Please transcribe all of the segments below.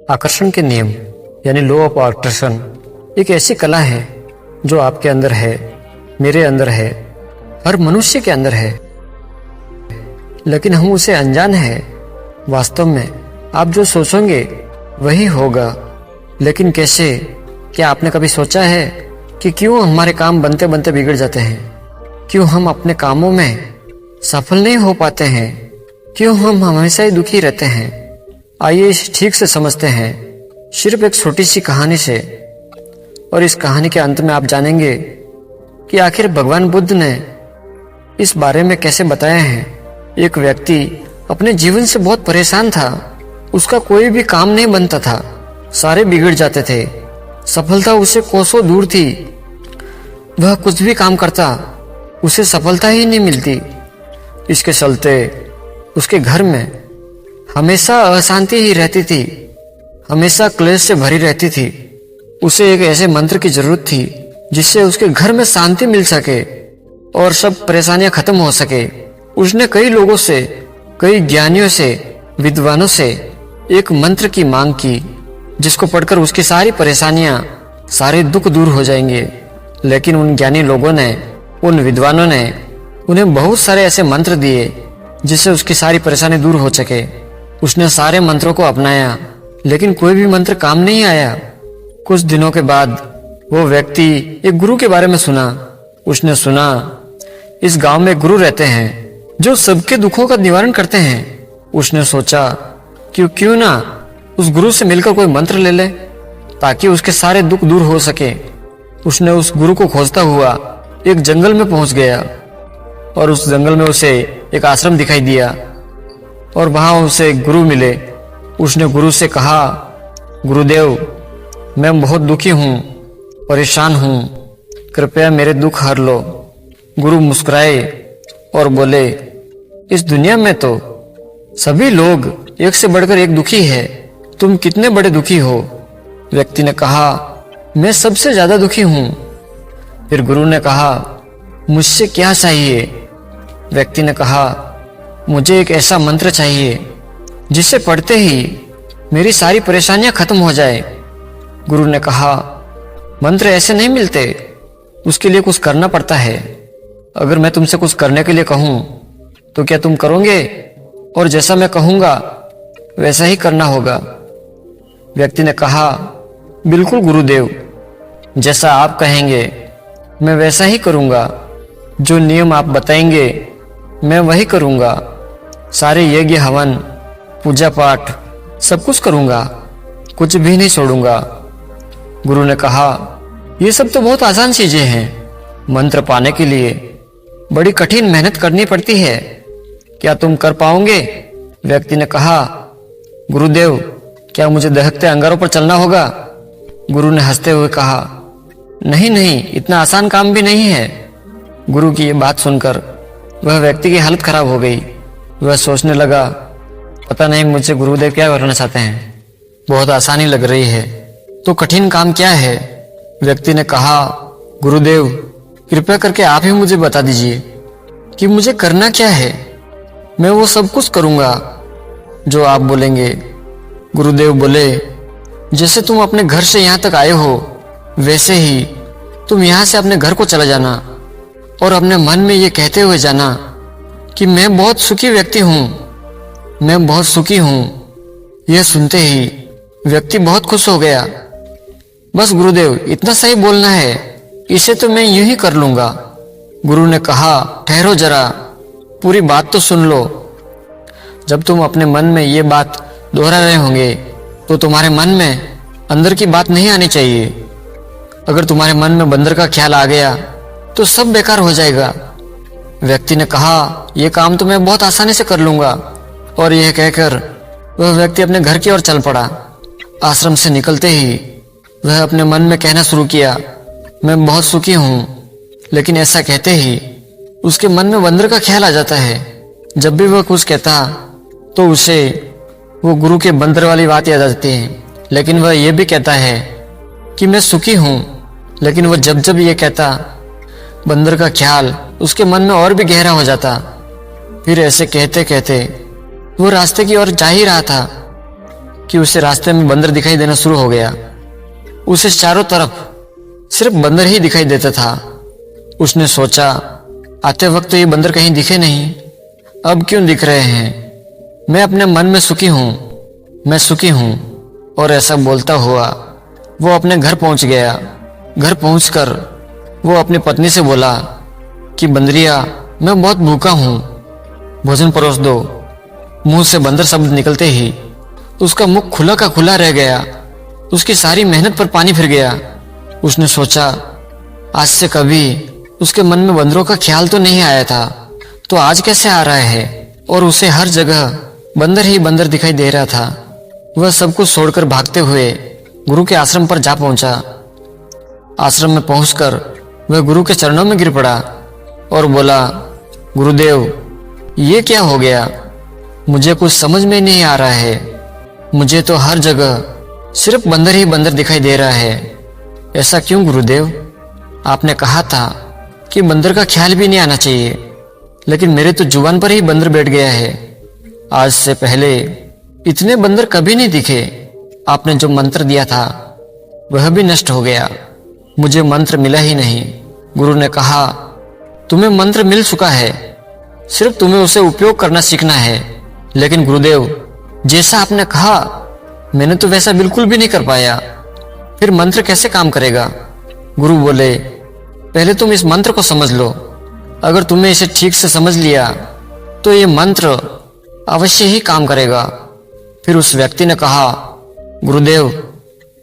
आकर्षण के नियम यानी लॉ ऑफ अट्रैक्शन एक ऐसी कला है जो आपके अंदर है, मेरे अंदर है, हर मनुष्य के अंदर है, लेकिन हम उसे अनजान हैं। वास्तव में आप जो सोचोगे वही होगा। लेकिन कैसे? क्या आपने कभी सोचा है कि क्यों हमारे काम बनते बनते बिगड़ जाते हैं? क्यों हम अपने कामों में सफल नहीं हो पाते हैं? क्यों हम हमेशा ही दुखी रहते हैं? आइए इसे ठीक से समझते हैं, सिर्फ एक छोटी सी कहानी से। और इस कहानी के अंत में आप जानेंगे कि आखिर भगवान बुद्ध ने इस बारे में कैसे बताया है। एक व्यक्ति अपने जीवन से बहुत परेशान था। उसका कोई भी काम नहीं बनता था, सारे बिगड़ जाते थे, सफलता उसे कोसों दूर थी। वह कुछ भी काम करता, उसे सफलता ही नहीं मिलती। इसके चलते उसके घर में हमेशा अशांति ही रहती थी, हमेशा क्लेश से भरी रहती थी। उसे एक ऐसे मंत्र की जरूरत थी जिससे उसके घर में शांति मिल सके और सब परेशानियां खत्म हो सके। उसने कई लोगों से, कई ज्ञानियों से, विद्वानों से एक मंत्र की मांग की जिसको पढ़कर उसकी सारी परेशानियां, सारे दुख दूर हो जाएंगे। लेकिन उन ज्ञानी लोगों ने, उन विद्वानों ने उन्हें बहुत सारे ऐसे मंत्र दिए जिससे उसकी सारी परेशानी दूर हो सके। उसने सारे मंत्रों को अपनाया, लेकिन कोई भी मंत्र काम नहीं आया। कुछ दिनों के बाद वो व्यक्ति एक गुरु के बारे में सुना। उसने सुना इस गांव में गुरु रहते हैं जो सबके दुखों का निवारण करते हैं। उसने सोचा क्यों ना उस गुरु से मिलकर कोई मंत्र ले ले ताकि उसके सारे दुख दूर हो सके। उसने उस गुरु को खोजता हुआ एक जंगल में पहुंच गया और उस जंगल में उसे एक आश्रम दिखाई दिया और वहां उसे गुरु मिले। उसने गुरु से कहा, गुरुदेव, मैं बहुत दुखी हूं, परेशान हूं, कृपया मेरे दुख हर लो। गुरु मुस्कुराए और बोले, इस दुनिया में तो सभी लोग एक से बढ़कर एक दुखी है, तुम कितने बड़े दुखी हो? व्यक्ति ने कहा, मैं सबसे ज्यादा दुखी हूं। फिर गुरु ने कहा, मुझसे क्या चाहिए? व्यक्ति ने कहा, मुझे एक ऐसा मंत्र चाहिए जिसे पढ़ते ही मेरी सारी परेशानियां खत्म हो जाए। गुरु ने कहा, मंत्र ऐसे नहीं मिलते, उसके लिए कुछ करना पड़ता है। अगर मैं तुमसे कुछ करने के लिए कहूं तो क्या तुम करोगे? और जैसा मैं कहूंगा वैसा ही करना होगा। व्यक्ति ने कहा, बिल्कुल गुरुदेव, जैसा आप कहेंगे मैं वैसा ही करूंगा। जो नियम आप बताएंगे मैं वही करूंगा। सारे यज्ञ, हवन, पूजा पाठ सब कुछ करूंगा, कुछ भी नहीं छोड़ूंगा। गुरु ने कहा, ये सब तो बहुत आसान चीजें हैं। मंत्र पाने के लिए बड़ी कठिन मेहनत करनी पड़ती है, क्या तुम कर पाओगे? व्यक्ति ने कहा, गुरुदेव, क्या मुझे दहकते अंगारों पर चलना होगा? गुरु ने हंसते हुए कहा, नहीं नहीं, इतना आसान काम भी नहीं है। गुरु की ये बात सुनकर वह व्यक्ति की हालत खराब हो गई। वह सोचने लगा, पता नहीं मुझसे गुरुदेव क्या करना चाहते हैं। बहुत आसानी लग रही है, तो कठिन काम क्या है? व्यक्ति ने कहा, गुरुदेव, कृपया करके आप ही मुझे बता दीजिए कि मुझे करना क्या है। मैं वो सब कुछ करूंगा जो आप बोलेंगे। गुरुदेव बोले, जैसे तुम अपने घर से यहाँ तक आए हो वैसे ही तुम यहाँ से अपने घर को चला जाना और अपने मन में ये कहते हुए जाना कि मैं बहुत सुखी व्यक्ति हूँ, मैं बहुत सुखी हूँ। यह सुनते ही व्यक्ति बहुत खुश हो गया। बस गुरुदेव, इतना सही बोलना है, इसे तो मैं यूं ही कर लूंगा। गुरु ने कहा, ठहरो जरा, पूरी बात तो सुन लो। जब तुम अपने मन में ये बात दोहरा रहे होंगे तो तुम्हारे मन में अंदर की बात नहीं आनी चाहिए। अगर तुम्हारे मन में बंदर का ख्याल आ गया तो सब बेकार हो जाएगा। व्यक्ति ने कहा, यह काम तो मैं बहुत आसानी से कर लूंगा। और यह कहकर वह व्यक्ति अपने घर की ओर चल पड़ा। आश्रम से निकलते ही वह अपने मन में कहना शुरू किया, मैं बहुत सुखी हूँ। लेकिन ऐसा कहते ही उसके मन में बंदर का ख्याल आ जाता है। जब भी वह कुछ कहता तो उसे वो गुरु के बंदर वाली बात याद आ जाती है। लेकिन वह यह भी कहता है कि मैं सुखी हूँ, लेकिन वह जब जब ये कहता बंदर का ख्याल उसके मन में और भी गहरा हो जाता। फिर ऐसे कहते कहते वो रास्ते की ओर जा ही रहा था कि उसे रास्ते में बंदर दिखाई देना शुरू हो गया। उसे चारों तरफ सिर्फ बंदर ही दिखाई देता था। उसने सोचा, आते वक्त तो ये बंदर कहीं दिखे नहीं, अब क्यों दिख रहे हैं? मैं अपने मन में सुखी हूँ, मैं सुखी हूँ। और ऐसा बोलता हुआ वो अपने घर पहुंच गया। घर पहुंचकर वो अपनी पत्नी से बोला कि बंदरिया, मैं बहुत भूखा हूँ, भोजन परोस दो। मुंह से बंदर शब्द निकलते ही उसका मुख खुला का खुला रह गया। उसकी सारी मेहनत पर पानी फिर गया। उसने सोचा, आज से कभी उसके मन में बंदरों का ख्याल तो नहीं आया था, तो आज कैसे आ रहा है? और उसे हर जगह बंदर ही बंदर दिखाई दे रहा था। वह सब कुछ छोड़कर भागते हुए गुरु के आश्रम पर जा पहुंचा। आश्रम में पहुंचकर वह गुरु के चरणों में गिर पड़ा और बोला, गुरुदेव, ये क्या हो गया? मुझे कुछ समझ में नहीं आ रहा है। मुझे तो हर जगह सिर्फ बंदर ही बंदर दिखाई दे रहा है। ऐसा क्यों गुरुदेव? आपने कहा था कि बंदर का ख्याल भी नहीं आना चाहिए, लेकिन मेरे तो जुबान पर ही बंदर बैठ गया है। आज से पहले इतने बंदर कभी नहीं दिखे। आपने जो मंत्र दिया था वह भी नष्ट हो गया, मुझे मंत्र मिला ही नहीं। गुरु ने कहा, तुम्हें मंत्र मिल चुका है, सिर्फ तुम्हें उसे उपयोग करना सीखना है। लेकिन गुरुदेव, जैसा आपने कहा मैंने तो वैसा बिल्कुल भी नहीं कर पाया, फिर मंत्र कैसे काम करेगा? गुरु बोले, पहले तुम इस मंत्र को समझ लो। अगर तुमने इसे ठीक से समझ लिया तो ये मंत्र अवश्य ही काम करेगा। फिर उस व्यक्ति ने कहा, गुरुदेव,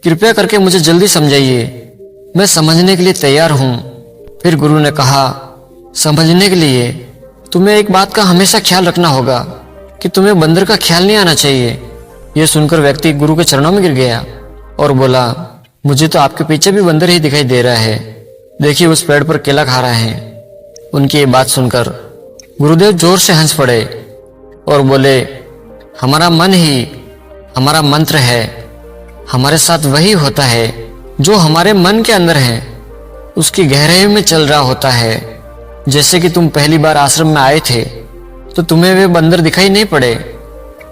कृपया करके मुझे जल्दी समझाइए, मैं समझने के लिए तैयार हूं। फिर गुरु ने कहा, समझने के लिए तुम्हें एक बात का हमेशा ख्याल रखना होगा कि तुम्हें बंदर का ख्याल नहीं आना चाहिए। यह सुनकर व्यक्ति गुरु के चरणों में गिर गया और बोला, मुझे तो आपके पीछे भी बंदर ही दिखाई दे रहा है, देखिए उस पेड़ पर केला खा रहा है। उनकी ये बात सुनकर गुरुदेव जोर से हंस पड़े और बोले, हमारा मन ही हमारा मंत्र है। हमारे साथ वही होता है जो हमारे मन के अंदर है, उसकी गहराई में चल रहा होता है। जैसे कि तुम पहली बार आश्रम में आए थे तो तुम्हें वे बंदर दिखाई नहीं पड़े।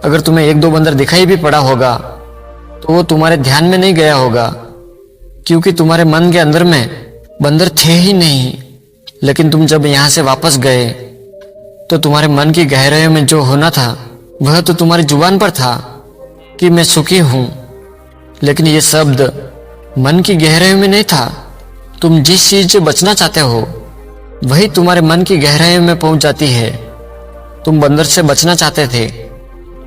अगर तुम्हें एक दो बंदर दिखाई भी पड़ा होगा तो वो तुम्हारे ध्यान में नहीं गया होगा, क्योंकि तुम्हारे मन के अंदर में बंदर थे ही नहीं। लेकिन तुम जब यहाँ से वापस गए तो तुम्हारे मन की गहराई में जो होना था वह तो तुम्हारी जुबान पर था कि मैं सुखी हूं। लेकिन ये शब्द मन की गहराई में नहीं था। तुम जिस चीज से बचना चाहते हो वही तुम्हारे मन की गहराई में पहुंच जाती है। तुम बंदर से बचना चाहते थे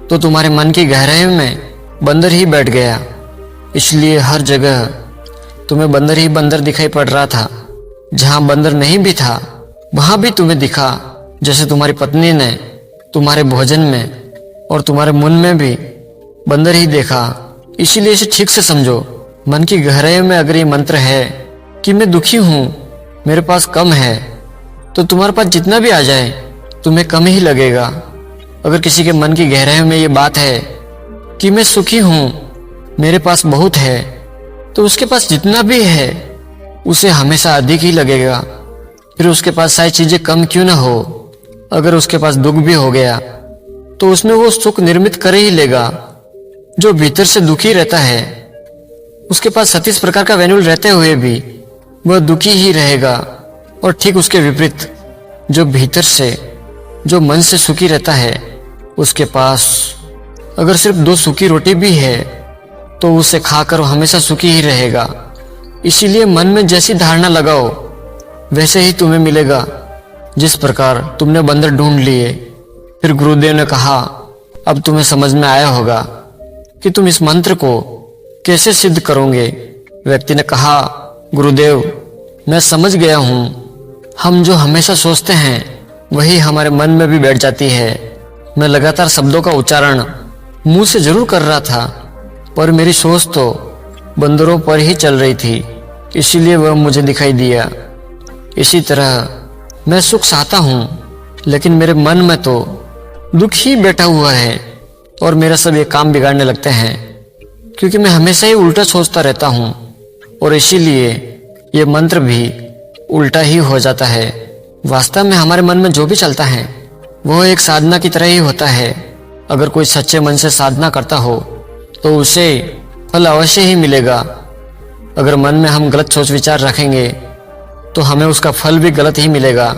तो तुम्हारे मन की गहराई में बंदर ही बैठ गया, इसलिए हर जगह तुम्हें बंदर ही बंदर दिखाई पड़ रहा था। जहां बंदर नहीं भी था वहां भी तुम्हें दिखा। जैसे तुम्हारी पत्नी ने तुम्हारे भोजन में और तुम्हारे मन में भी बंदर ही देखा। इसीलिए इसे ठीक से समझो। मन की गहराई में अगर ये मंत्र है कि मैं दुखी हूं, मेरे पास कम है, तो तुम्हारे पास जितना भी आ जाए तुम्हें कम ही लगेगा। अगर किसी के मन की गहराई में ये बात है कि मैं सुखी हूं, मेरे पास बहुत है, तो उसके पास जितना भी है उसे हमेशा अधिक ही लगेगा। फिर उसके पास सारी चीजें कम क्यों ना हो, अगर उसके पास दुख भी हो गया तो उसमें वो सुख निर्मित कर ही लेगा। जो भीतर से दुखी रहता है उसके पास 37 प्रकार का वेन्यूल रहते हुए भी वह दुखी ही रहेगा। और ठीक उसके विपरीत जो भीतर से, जो मन से सुखी रहता है, उसके पास अगर सिर्फ 2 सूखी रोटी भी है तो उसे खाकर हमेशा सुखी ही रहेगा। इसीलिए मन में जैसी धारणा लगाओ वैसे ही तुम्हें मिलेगा। जिस प्रकार तुमने बंदर ढूंढ लिए। फिर गुरुदेव ने कहा, अब तुम्हें समझ में आया होगा कि तुम इस मंत्र को कैसे सिद्ध करोगे। व्यक्ति ने कहा, गुरुदेव, मैं समझ गया हूं। हम जो हमेशा सोचते हैं वही हमारे मन में भी बैठ जाती है। मैं लगातार शब्दों का उच्चारण मुंह से जरूर कर रहा था, पर मेरी सोच तो बंदरों पर ही चल रही थी, इसीलिए वह मुझे दिखाई दिया। इसी तरह मैं सुख चाहता हूं, लेकिन मेरे मन में तो दुख ही बैठा हुआ है और मेरा सब ये काम बिगाड़ने लगते हैं, क्योंकि मैं हमेशा ही उल्टा सोचता रहता हूं और इसीलिए ये मंत्र भी उल्टा ही हो जाता है। वास्तव में हमारे मन में जो भी चलता है वह एक साधना की तरह ही होता है। अगर कोई सच्चे मन से साधना करता हो तो उसे फल अवश्य ही मिलेगा। अगर मन में हम गलत सोच विचार रखेंगे तो हमें उसका फल भी गलत ही मिलेगा।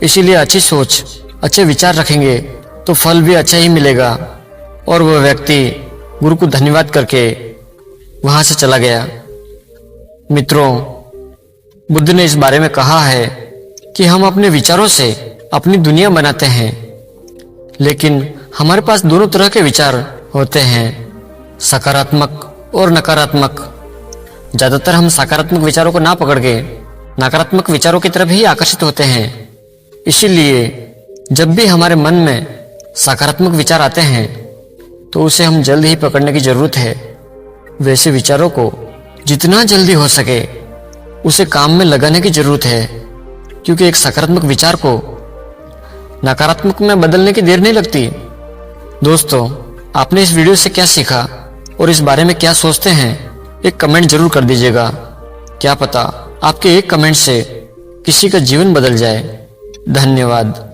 इसीलिए अच्छी सोच, अच्छे विचार रखेंगे तो फल भी अच्छा ही मिलेगा। और वह व्यक्ति गुरु को धन्यवाद करके वहां से चला गया। मित्रों, बुद्ध ने इस बारे में कहा है कि हम अपने विचारों से अपनी दुनिया बनाते हैं, लेकिन हमारे पास दोनों तरह के विचार होते हैं, सकारात्मक और नकारात्मक। ज्यादातर हम सकारात्मक विचारों को ना पकड़ के नकारात्मक विचारों की तरफ ही आकर्षित होते हैं। इसीलिए जब भी हमारे मन में सकारात्मक विचार आते हैं तो उसे हम जल्द ही पकड़ने की जरूरत है। वैसे विचारों को जितना जल्दी हो सके उसे काम में लगाने की जरूरत है, क्योंकि एक सकारात्मक विचार को नकारात्मक में बदलने की देर नहीं लगती। दोस्तों, आपने इस वीडियो से क्या सीखा और इस बारे में क्या सोचते हैं, एक कमेंट जरूर कर दीजिएगा। क्या पता आपके एक कमेंट से किसी का जीवन बदल जाए। धन्यवाद।